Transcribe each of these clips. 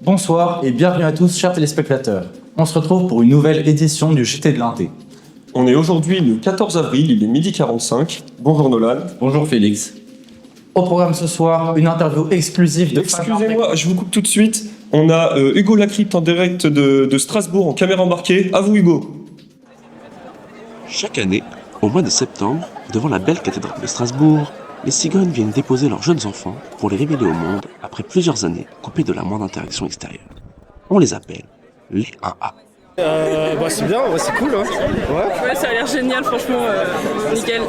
Bonsoir et bienvenue à tous, chers téléspectateurs. On se retrouve pour une nouvelle édition du JT de l'Inté. On est aujourd'hui le 14 avril, il est 12h45. Bonjour Nolan. Bonjour Félix. Au programme ce soir, une interview exclusive de... Excusez-moi, je vous coupe tout de suite. On a Hugo Lacrypte en direct de Strasbourg en caméra embarquée. À vous Hugo. Chaque année, au mois de septembre, devant la belle cathédrale de Strasbourg, les cigognes viennent déposer leurs jeunes enfants pour les révéler au monde après plusieurs années coupés de la moindre interaction extérieure. On les appelle les 1A. C'est bien, c'est cool. Hein. Ouais, ça a l'air génial, franchement, nickel.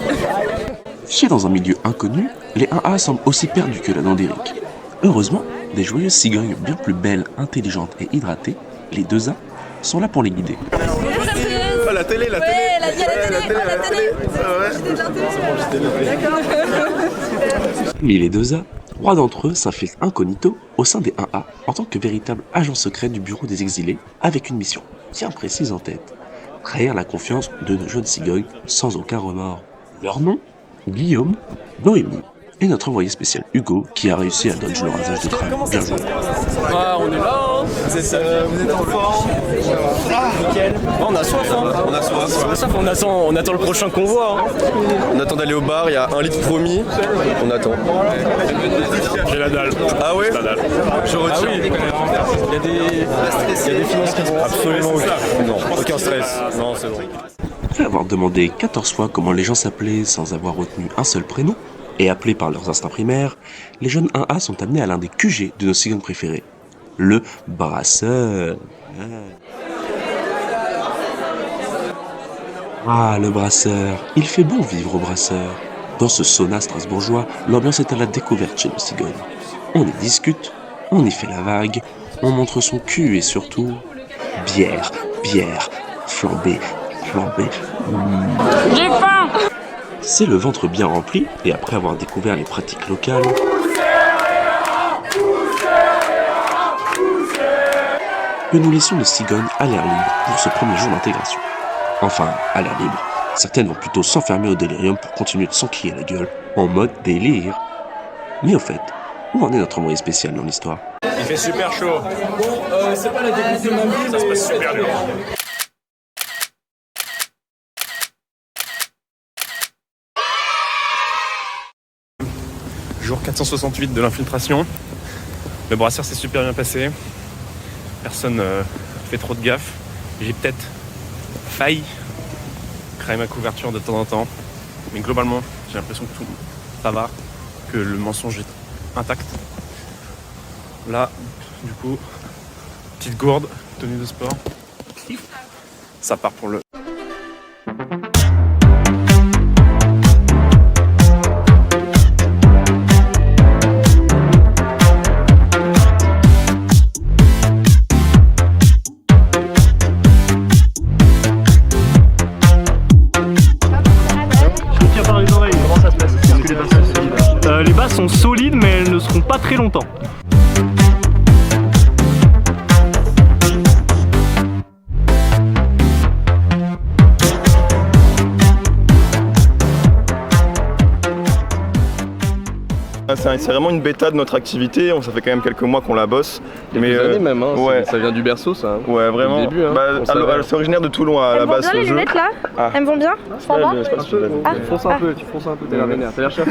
Fichés dans un milieu inconnu, les 1A semblent aussi perdus que la dent d'Éric. Heureusement, des joyeuses cigognes bien plus belles, intelligentes et hydratées, les 2A, sont là pour les guider. Ah, la télé. La télé. D'accord. Et les 2A, 3 d'entre eux s'infiltrent incognito au sein des 1A en tant que véritables agents secrets du bureau des exilés avec une mission bien précise en tête. Trahir la confiance de nos jeunes cigognes sans aucun remords. Leur nom, Guillaume, Noémie et notre envoyé spécial Hugo qui a réussi à dodge le rasage de crâne. Bien joué. Ah, on est là. Hein. Vous êtes en forme. Nickel. On a soif. On attend le prochain convoi. Hein. On attend d'aller au bar. Il y a 1 litre promis. On attend. J'ai la dalle. Ah ouais. La dalle. Je retire. Ah oui. Il y a des finances qui vont. Absolument aucun. Non, aucun stress. Non, c'est bon. Après avoir demandé 14 fois comment les gens s'appelaient sans avoir retenu un seul prénom, et appelés par leurs instincts primaires, les jeunes 1A sont amenés à l'un des QG de nos cigognes préférés, le brasseur. Ah, le brasseur. Il fait bon vivre au brasseur. Dans ce sauna strasbourgeois, l'ambiance est à la découverte chez nos cigognes. On y discute, on y fait la vague, on montre son cul et surtout... bière, flambée. J'ai faim. C'est le ventre bien rempli, et après avoir découvert les pratiques locales, que nous laissions les cigognes à l'air libre pour ce premier jour d'intégration. Enfin, à l'air libre. Certaines vont plutôt s'enfermer au délirium pour continuer de s'enquiller la gueule, en mode délire. Mais au fait, où en est notre envoyé spécial dans l'histoire? Il fait super chaud. C'est pas la découverte de ma vie. Ça se passe super dur. Jour 468 de l'infiltration. Le brasseur s'est super bien passé. Personne fait trop de gaffe. J'ai peut-être failli créer ma couverture de temps en temps. Mais globalement, j'ai l'impression que ça va, que le mensonge est intact. Là, du coup, petite gourde, tenue de sport. Ça part pour le... Les bases sont solides mais elles ne seront pas très longtemps. C'est vraiment une bêta de notre activité, ça fait quand même quelques mois qu'on la bosse. Des années même, hein. Ouais. Ça vient du berceau ça. Hein. Ouais, vraiment. Début, hein. C'est originaire de Toulon à la base. Elles vont bien les lunettes là? Elles vont bien? Ça va? Tu fonces un peu, t'es la vénère, t'as l'air chef.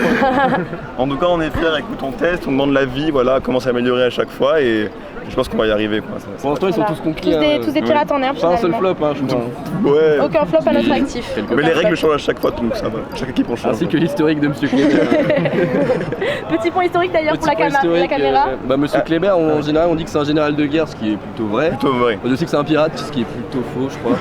En tout cas, on est fiers, écoute, on teste, on demande l'avis, voilà, comment s'améliorer à chaque fois et je pense qu'on va y arriver. Quoi. Pour l'instant, ils sont tous conquis. Tous des pirates en herbe. Pas un seul flop, hein, je crois. Ouais. Aucun flop à notre actif. Mais les règles changent à chaque fois, donc ça va. Chaque équipe on change. Ainsi que l'historique de Monsieur Kléber. Petit point historique d'ailleurs pour la caméra. Monsieur Kléber, en général, on dit que c'est un général de guerre, ce qui est plutôt vrai. Plutôt vrai. Je sais que c'est un pirate, ce qui est plutôt faux, je crois.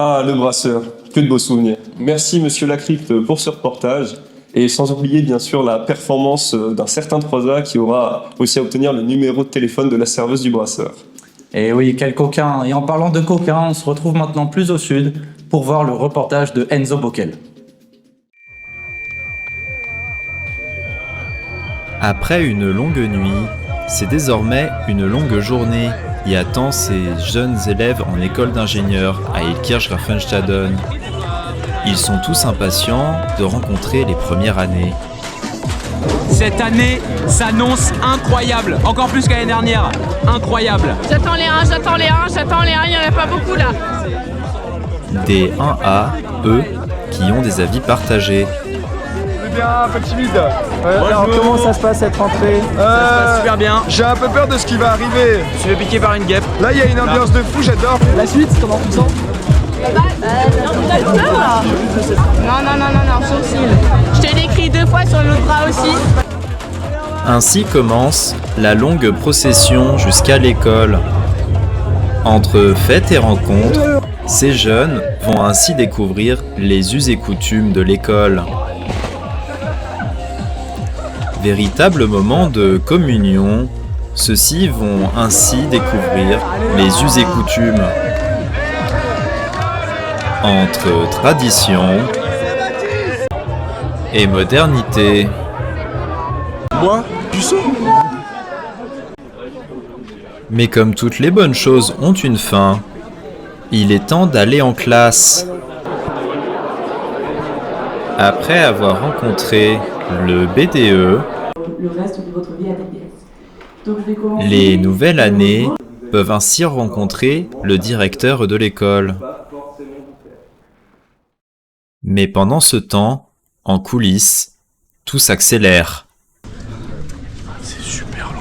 Ah, le brasseur. Que de beaux souvenirs. Merci Monsieur Lacrypte pour ce reportage. Et sans oublier bien sûr la performance d'un certain 3A qui aura aussi à obtenir le numéro de téléphone de la serveuse du brasseur. Et oui, quel coquin. Et en parlant de coquin, on se retrouve maintenant plus au sud pour voir le reportage de Enzo Bockel. Après une longue nuit, c'est désormais une longue journée qui attend ces jeunes élèves en école d'ingénieur à Ilkirch-Grafenstaden. Ils sont tous impatients de rencontrer les premières années. Cette année s'annonce incroyable, encore plus qu'année dernière, incroyable. J'attends les 1, il n'y en a pas beaucoup là. Des 1A, eux, qui ont des avis partagés. C'est bien un peu timide. Alors comment ça se passe cette rentrée? Ça se passe super bien. J'ai un peu peur de ce qui va arriver. Je suis fait piquer par une guêpe. Là, il y a une ambiance de fou, j'adore. La suite, comment tu te sens? Non, sourcil. Je te l'écris 2 fois sur l'autre bras aussi. Ainsi commence la longue procession jusqu'à l'école. Entre fêtes et rencontres, ces jeunes vont ainsi découvrir les us et coutumes de l'école. Véritable moment de communion, ceux-ci vont ainsi découvrir les us et coutumes. Entre tradition et modernité. Moi, puceau. Mais comme toutes les bonnes choses ont une fin, il est temps d'aller en classe. Après avoir rencontré le BDE, les nouvelles années peuvent ainsi rencontrer le directeur de l'école. Mais pendant ce temps, en coulisses, tout s'accélère. C'est super long.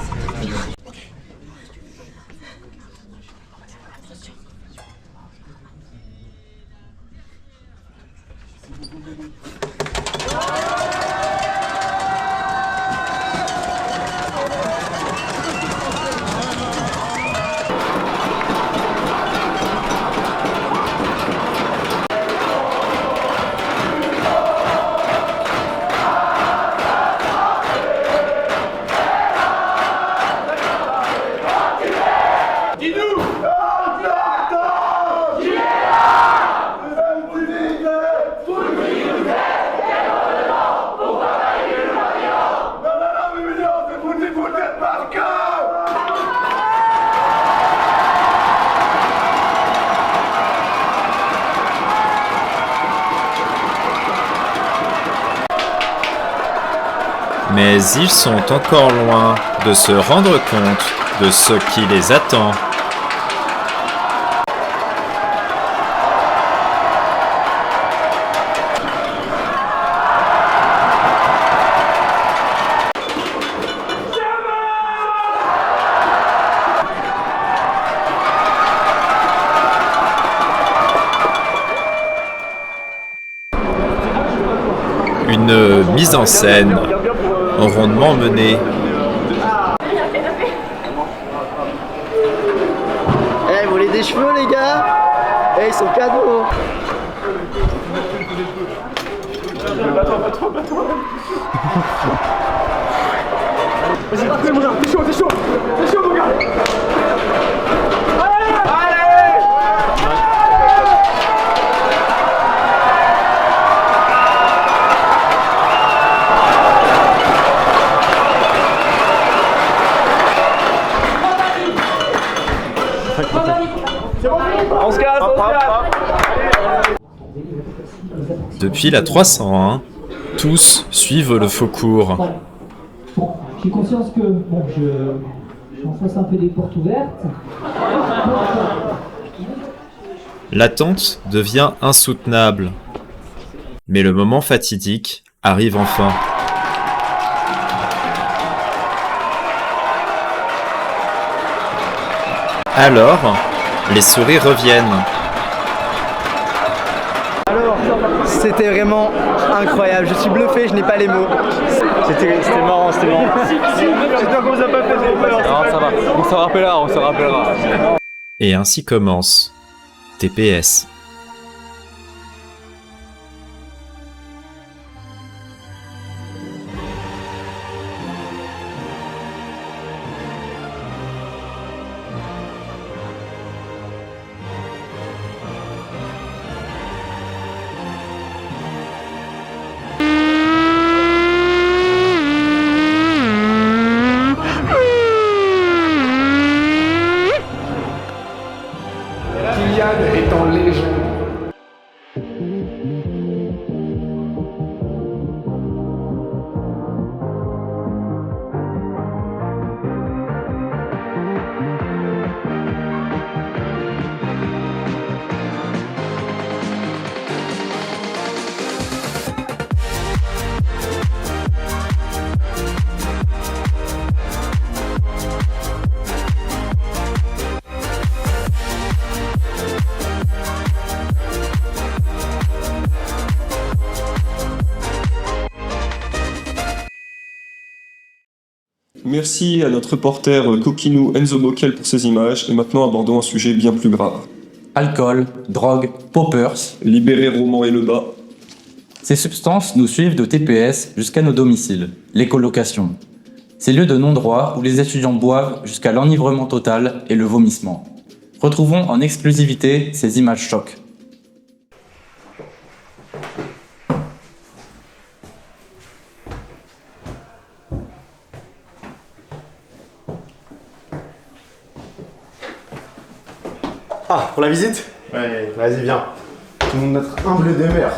Mais ils sont encore loin de se rendre compte de ce qui les attend. Une mise en scène rondement menée. Eh, vous voulez des cheveux, les gars? Eh, ils sont cadeaux. Vas-y, mon gars, t'es chaud, mon gars. On se calme, Depuis la 301, tous suivent le faux cours. Bon, j'ai conscience que j'enfonce un peu des portes ouvertes. L'attente devient insoutenable. Mais le moment fatidique arrive enfin. Alors, les sourires reviennent. Alors, c'était vraiment incroyable. Je suis bluffé, je n'ai pas les mots. C'était marrant, c'était marrant. J'espère qu'on vous a pas fait trop peur. Non, ça va. On s'en rappellera. Et ainsi commence TPS. stade est en légende. Merci à notre reporter Coquinou Enzo Bockel pour ces images, et maintenant abordons un sujet bien plus grave. Alcool, drogue, poppers. Libérer Roman et Lebas. Ces substances nous suivent de TPS jusqu'à nos domiciles, les colocations. Ces lieux de non-droit où les étudiants boivent jusqu'à l'enivrement total et le vomissement. Retrouvons en exclusivité ces images chocs. Ah, pour la visite? Ouais, vas-y, viens. Tout le monde notre humble demeure.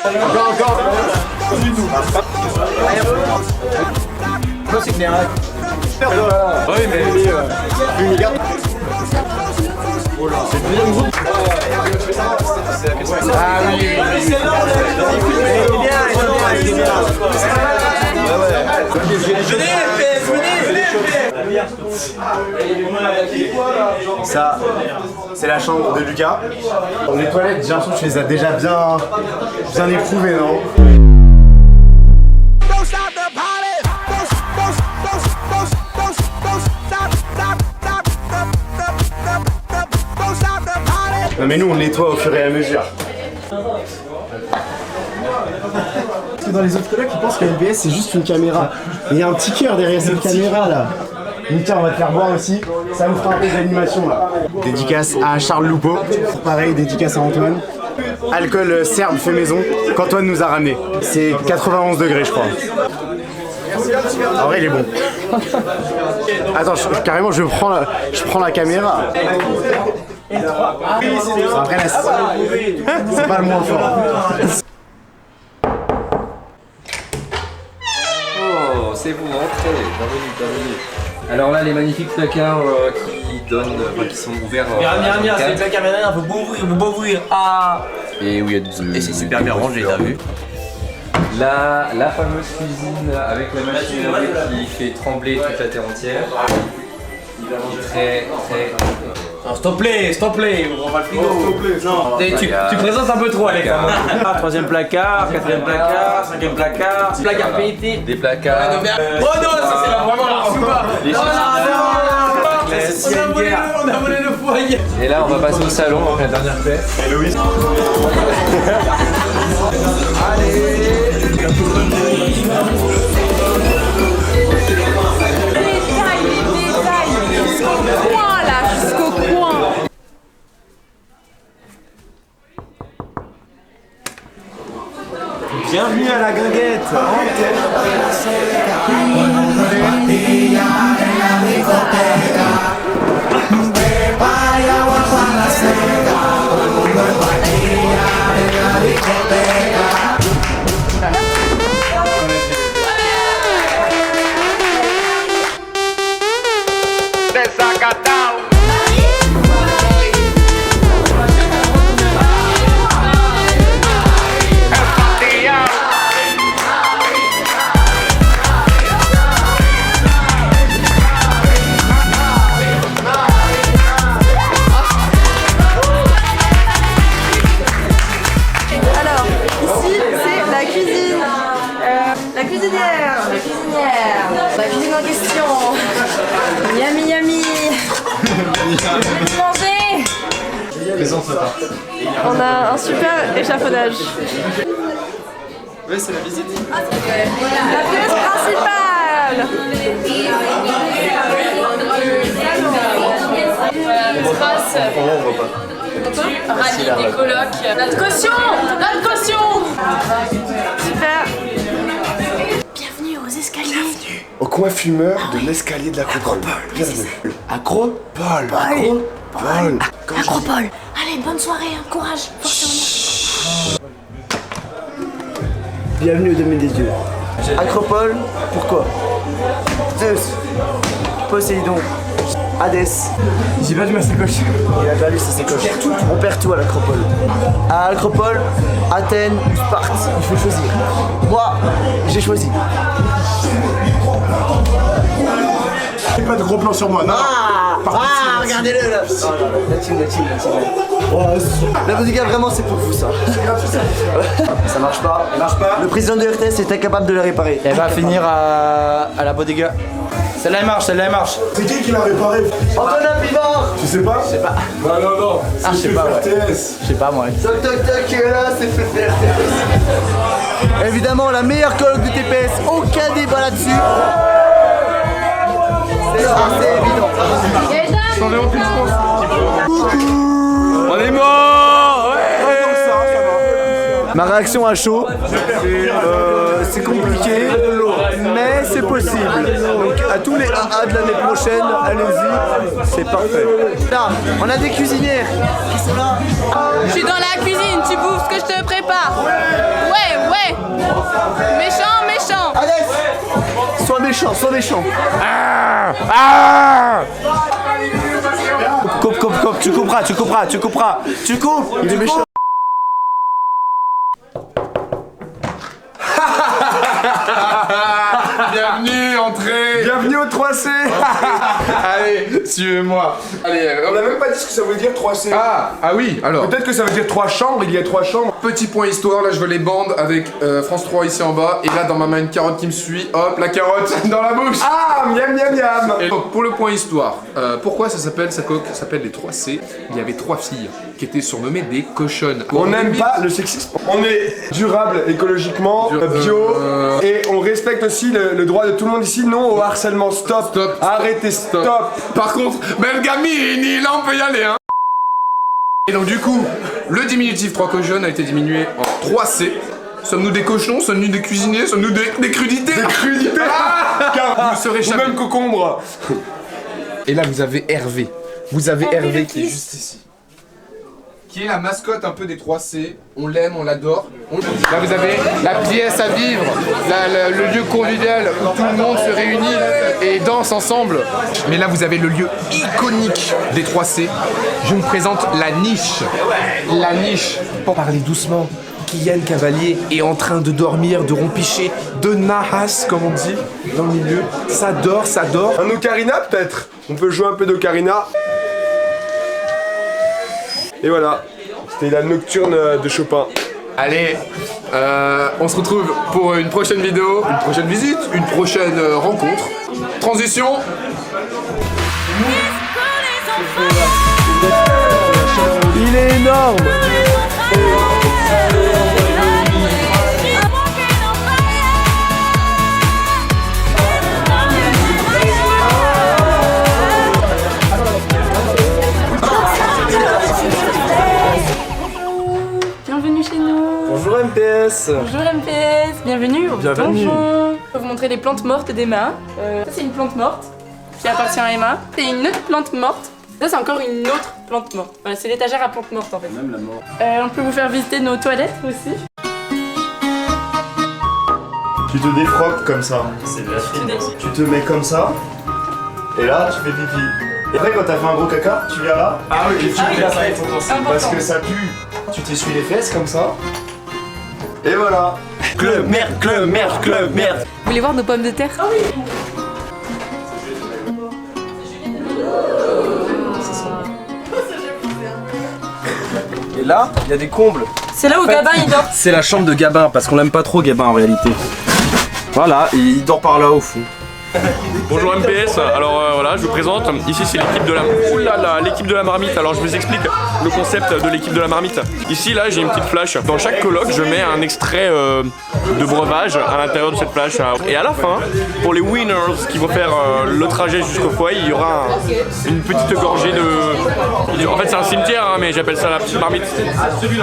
Encore. Pas du tout. Non, c'est clair. Oui, mais... Une garde. Oh là, c'est le deuxième groupe. Ah oui, il est bien. Ça, c'est la chambre de Lucas. Les toilettes, j'ai l'impression que tu les as déjà bien éprouvées, non? Non mais nous on le nettoie au fur et à mesure. Parce que dans les autres collègues, ils pensent que LBS c'est juste une caméra. Il y a un petit cœur derrière cette caméra là. Donc tiens, on va te faire boire aussi. Ça nous fera un peu d'animation là. Dédicace à Charles Loupeau. Pareil, dédicace à Antoine. Alcool serbe fait maison qu'Antoine nous a ramené. C'est 91 degrés je crois. En vrai il est bon. Attends, carrément je prends la caméra. Après là, c'est pas le moins fort. Oh, c'est vous, entrez. Bienvenue. Alors là, les magnifiques placards qui sont ouverts. Bien, c'est les placards, faut beau ouvrir. Ah. Et où il y a Et c'est super bien rangé, t'as vu? La fameuse cuisine avec la machine à laver qui fait trembler toute la terre entière. Très. Non, s'il te plaît, on va le frigo. Non, tu présentes un peu trop, Alex. Troisième placard, quatrième placard, cinquième placard, placard pété. Des placards. Oh non, ça c'est vraiment la soupa. On a volé le foyer. Et là, on va passer au salon avec la dernière pièce. Et Louis. Bienvenue à la guinguette. La cuisine en question. Yummy. Manger. On a un super échafaudage. Oui, c'est la visite. La pièce principale. Trace du rallye des colocs. Notre caution. Super. Bienvenue aux escaliers. Au coin fumeur de l'escalier de l'Acropole. Bienvenue. Acropole. Acropole. Acropole. Allez, bonne soirée, hein. Courage. Force. Bienvenue au domaine des dieux. Acropole, pourquoi? Zeus, Poséidon, Hadès. J'ai perdu ma sacoche. Il a perdu sa sacoche. On perd tout à l'Acropole. À l'Acropole, Athènes ou Sparte, il faut choisir. Moi, j'ai choisi. J'ai pas de gros plan sur moi, non. Regardez-le là. La team. La bodyguard, vraiment, c'est pour vous ça. Ça marche pas. Le président de RTS est incapable de le réparer. Elle va finir à la bodyguard. Celle-là elle marche. C'est qui l'a réparé? Antonin Pivard. Tu sais pas? Je sais pas. Non. Ah, je sais pas, ouais. Je sais pas, moi. Toc, là, c'est fait RTS. Évidemment, la meilleure colloque de TPS, aucun débat là-dessus. C'est évident. On est mort. Ma réaction à chaud, c'est compliqué, mais c'est possible. Donc à tous les AA de l'année prochaine, allez-y, c'est parfait. Là, on a des cuisinières qui sont là. Je suis dans la cuisine, tu bouffes ce que je te prépare. Ouais. Méchant. Allez, sois méchant. Coupe, tu couperas. Tu coupes, il est méchant. Bienvenue, entrez. Bienvenue au 3C. Allez, suivez-moi. Allez, On n'a même pas dit ce que ça veut dire 3C. Ah oui, alors. Peut-être que ça veut dire 3 chambres, il y a 3 chambres. Petit point histoire, là je veux les bandes avec France 3 ici en bas. Et là dans ma main une carotte qui me suit. Hop, la carotte dans la bouche. Ah, miam. Et donc pour le point histoire, pourquoi ça s'appelle, cette coque s'appelle les 3C? Il y avait 3 filles qui étaient surnommées des cochonnes. On n'aime pas le sexisme. On est durable écologiquement, bio, et on respecte aussi le droit de tout le monde ici. Non au harcèlement, stop. Arrêtez, stop. Par contre, Belgamini, là on peut y aller hein. Et donc du coup, le diminutif 3 cochonnes a été diminué en 3C. Sommes-nous des cochons? Sommes-nous des cuisiniers? Sommes-nous des crudités? Des crudités. Car vous serez ou même concombre. Et là vous avez Hervé. Vous avez Hervé qui est juste ici. Qui est la mascotte un peu des 3C. On l'aime, on l'adore. Là vous avez la pièce à vivre, le lieu convivial où tout le monde se réunit et danse ensemble. Mais là vous avez le lieu iconique des 3C. Je vous présente la niche. La niche. Pour parler doucement, Kylian Cavalier est en train de dormir, de rompicher, de nahas comme on dit, dans le milieu. Ça dort. Un ocarina peut-être. On peut jouer un peu d'ocarina. Et voilà, c'était la nocturne de Chopin. Allez, on se retrouve pour une prochaine vidéo, une prochaine visite, une prochaine rencontre. Transition. Il est énorme. Bienvenue chez nous. Bonjour MPS. Bonjour MPS, bienvenue au Bienvenue. donjon. Je vais vous montrer les plantes mortes d'Emma. Ça c'est une plante morte qui appartient à Emma. C'est une autre plante morte. Ça c'est encore une autre plante morte. Voilà, c'est l'étagère à plantes mortes en fait. Même la mort. On peut vous faire visiter nos toilettes aussi. Tu te défroques comme ça. C'est de la fine. Tu te mets comme ça. Et là, tu fais pipi. Et après, quand t'as fait un gros caca, tu viens là. Ah oui, et tu oui, la ça, fête. Parce que ça pue. Tu t'essuies les fesses comme ça. Et voilà. Club merde. Vous voulez voir nos pommes de terre? Ah oui. Et là, il y a des combles. C'est là où Gabin il dort. C'est la chambre de Gabin, parce qu'on l'aime pas trop Gabin en réalité. Voilà, et il dort par là au fond. Bonjour MPS, alors voilà, je vous présente, ici c'est l'équipe de la... Oulala, l'équipe de la marmite, alors je vous explique le concept de l'équipe de la marmite. Ici là j'ai une petite flash, dans chaque colloque je mets un extrait de breuvage à l'intérieur de cette flash. Et à la fin, pour les winners qui vont faire le trajet jusqu'au foyer, il y aura une petite gorgée de... En fait c'est un cimetière hein, mais j'appelle ça la petite marmite.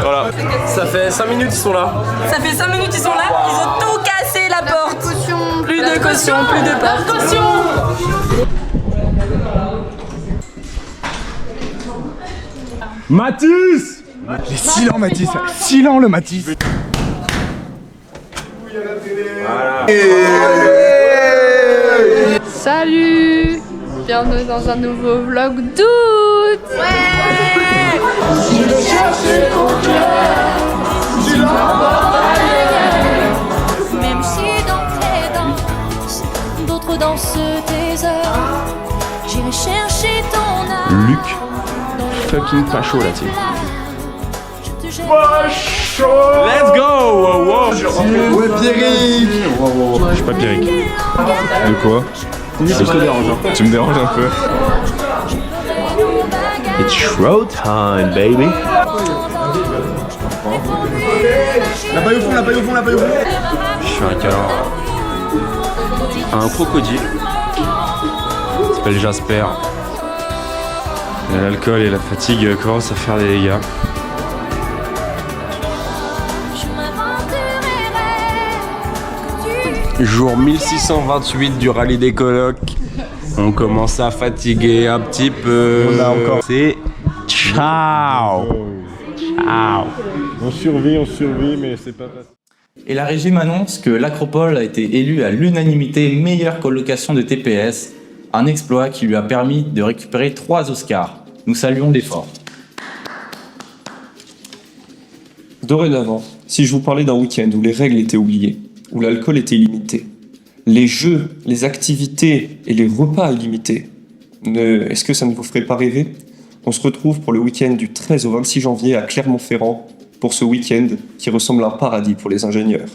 Voilà. Ça fait 5 minutes ils sont là. Ça fait 5 minutes ils sont là, ils ont tout cassé la porte. Plus de caution, plus de porte. Caution. Mathis! Les silents Mathis, silent le Mathis. Salut! Bienvenue dans un nouveau vlog d'août! Ouais! Je le cherche ton cœur, tu l'emportes ailleurs. Même si dans tes danses, d'autres dansent tes heures, j'irai chercher ton âme. Luc, fucking facho là-dessus. Let's go! Wow, wow. Ouais, Pierrick! Je suis pas Pierrick. De quoi? Tu me déranges un peu. It's show time, baby! La paille au fond, la paille au fond, la paille au fond! Je suis un câlin à un crocodile. Il s'appelle Jasper. Et l'alcool et la fatigue commencent à faire des dégâts. Jour 1628 du rallye des colocs. On commence à fatiguer un petit peu. On a encore. C'est ciao. Ciao. On survit, mais c'est pas facile. Et la régime annonce que l'Acropole a été élue à l'unanimité meilleure colocation de TPS, un exploit qui lui a permis de récupérer 3 Oscars. Nous saluons l'effort. Dorénavant, si je vous parlais d'un week-end où les règles étaient oubliées, où l'alcool était illimité, les jeux, les activités et les repas illimités, est-ce que ça ne vous ferait pas rêver? On se retrouve pour le week-end du 13 au 26 janvier à Clermont-Ferrand, pour ce week-end qui ressemble à un paradis pour les ingénieurs.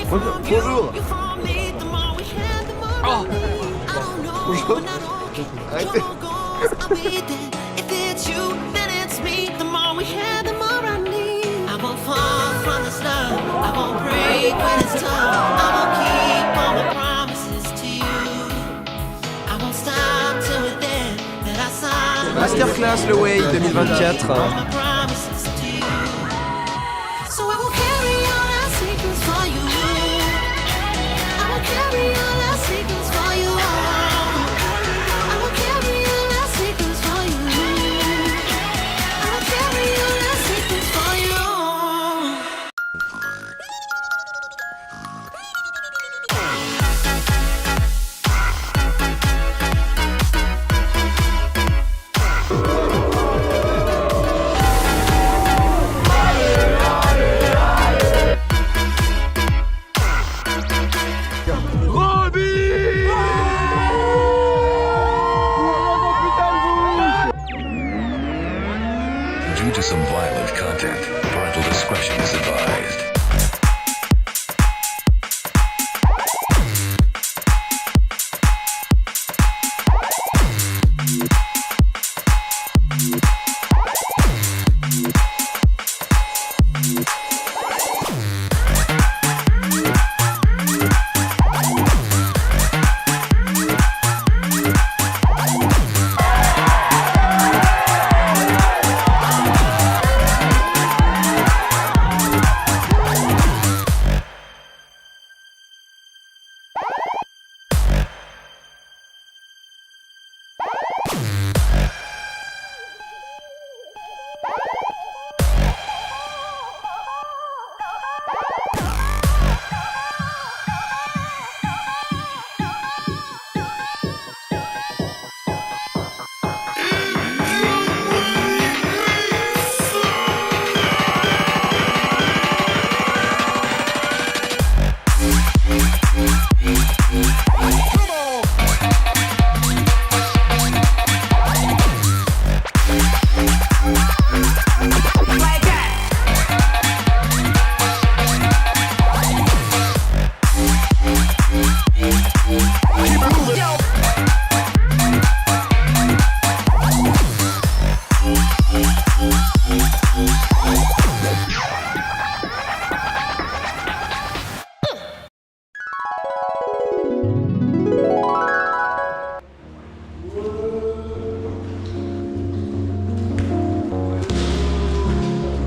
Bonjour. Oh. Bonjour. Arrêtez. Masterclass Le Way 2024. Due to some violent content, parental discretion is advised.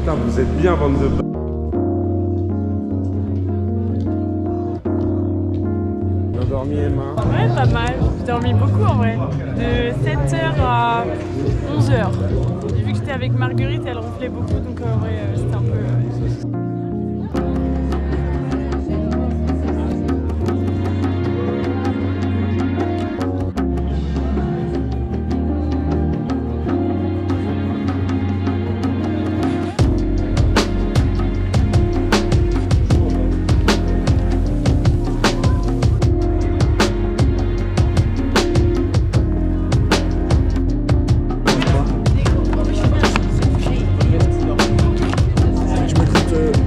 Putain, vous êtes bien, bande de... Bien dormi, Emma? Ouais, pas mal. J'ai dormi beaucoup en vrai. De 7h à 11h. Vu que j'étais avec Marguerite, elle ronflait beaucoup, donc en vrai, c'était un peu...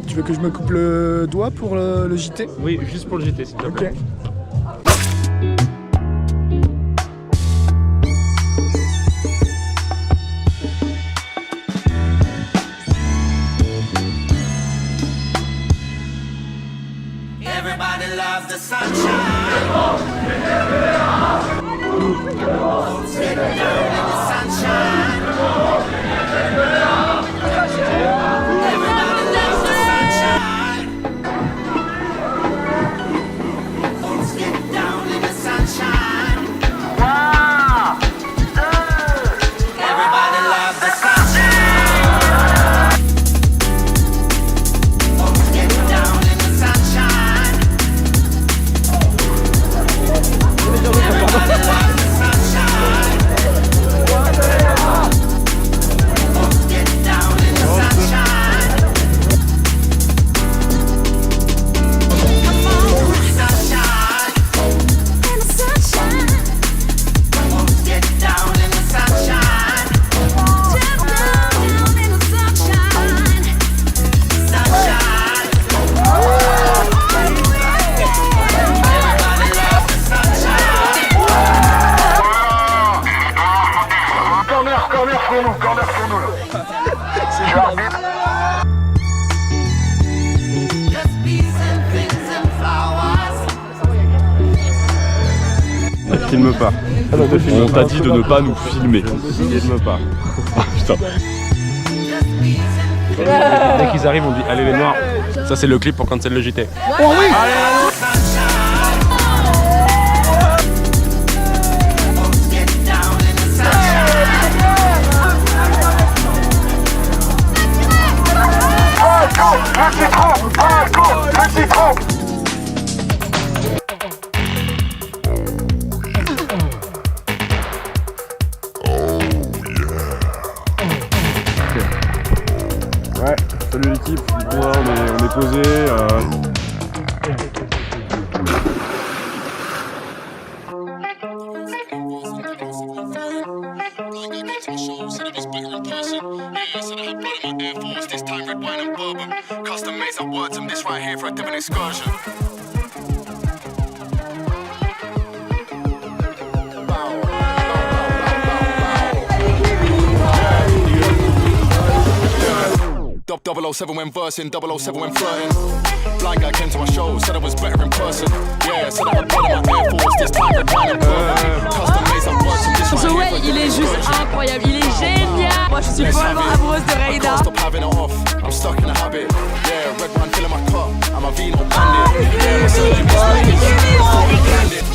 Tu veux que je me coupe le doigt pour le JT? Oui, juste pour le JT, s'il te plaît. Everybody loves the sunshine. Sit down in the sunshine. Everybody loves the sunshine. Let's get down in the sunshine. Everybody loves the sunshine. Let's get down in the sunshine. Everybody loves the sunshine. Let's get down in the sunshine. Sunshine. In the sunshine. Let's get down in the sunshine. Down in the sunshine. Sunshine. Everybody loves the sunshine. Corner pour nous, c'est l'arbitre. Just peace and things and flowers. Filme pas. On t'a dit de ne pas nous filmer. Filme pas. Ah putain. Dès qu'ils arrivent, on dit allez les noirs. Ça c'est le clip pour cancel le JT. Oh oui. Ouais, salut l'équipe. Bon, on est posé. Custom made some words, and this right here for a different excursion. Dub 007 when versing, 007 when flirting. Blind guy came to my show, said I was better in person. Yeah, said I had blood in my Air Force, this time reclining bourbon. Custom made some words, and this right here. Joël, il est juste incroyable, il est génial. Moi, je suis follement amoureuse de Reina. Stop having it off, I'm stuck in a habit. Yeah, red wine filling my cup, I'm a vino bandit. Yeah, my surgery was landed.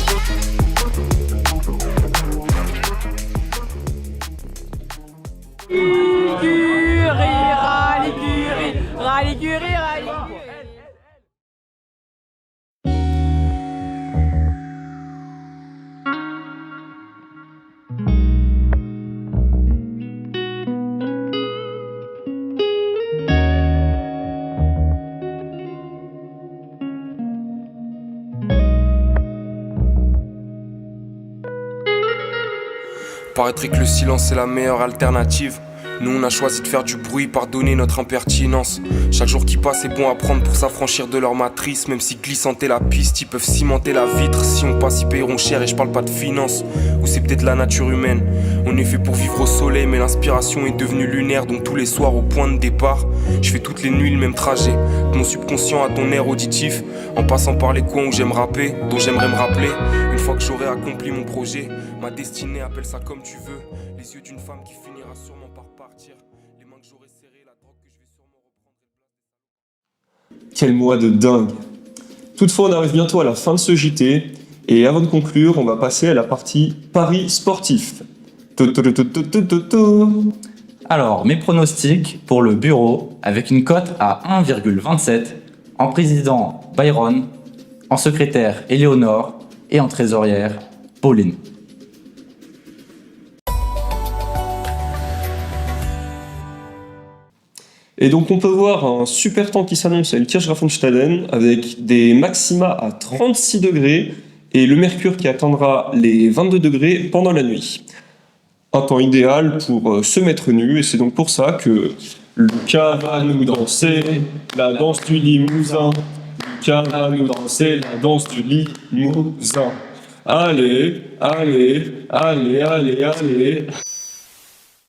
Paraîtrait que le silence est la meilleure alternative. Nous on a choisi de faire du bruit, pardonner notre impertinence. Chaque jour qui passe est bon à prendre pour s'affranchir de leur matrice. Même si glissante est la piste, ils peuvent cimenter la vitre. Si on passe ils paieront cher et je parle pas de finance. Ou c'est peut-être la nature humaine. On est fait pour vivre au soleil mais l'inspiration est devenue lunaire. Donc tous les soirs au point de départ je fais toutes les nuits le même trajet. De mon subconscient à ton air auditif. En passant par les coins où j'aime rapper, dont j'aimerais me rappeler. Une fois que j'aurai accompli mon projet, ma destinée, appelle ça comme tu veux. Les yeux d'une femme qui finira sûrement par partir. Les mains que j'aurai serrées, la drogue que je vais sûrement... Quel mois de dingue! Toutefois, on arrive bientôt à la fin de ce JT, et avant de conclure, on va passer à la partie Paris sportif. Alors, mes pronostics pour le bureau, avec une cote à 1,27, en président Byron, en secrétaire Éléonore et en trésorière Pauline. Et donc on peut voir un super temps qui s'annonce à Kirchgrafenstaden avec des maxima à 36 degrés et le mercure qui atteindra les 22 degrés pendant la nuit. Un temps idéal pour se mettre nu et c'est donc pour ça que Lucas va nous danser la danse du Limousin. Lucas va nous danser la danse du Limousin. Allez, allez, allez, allez, allez.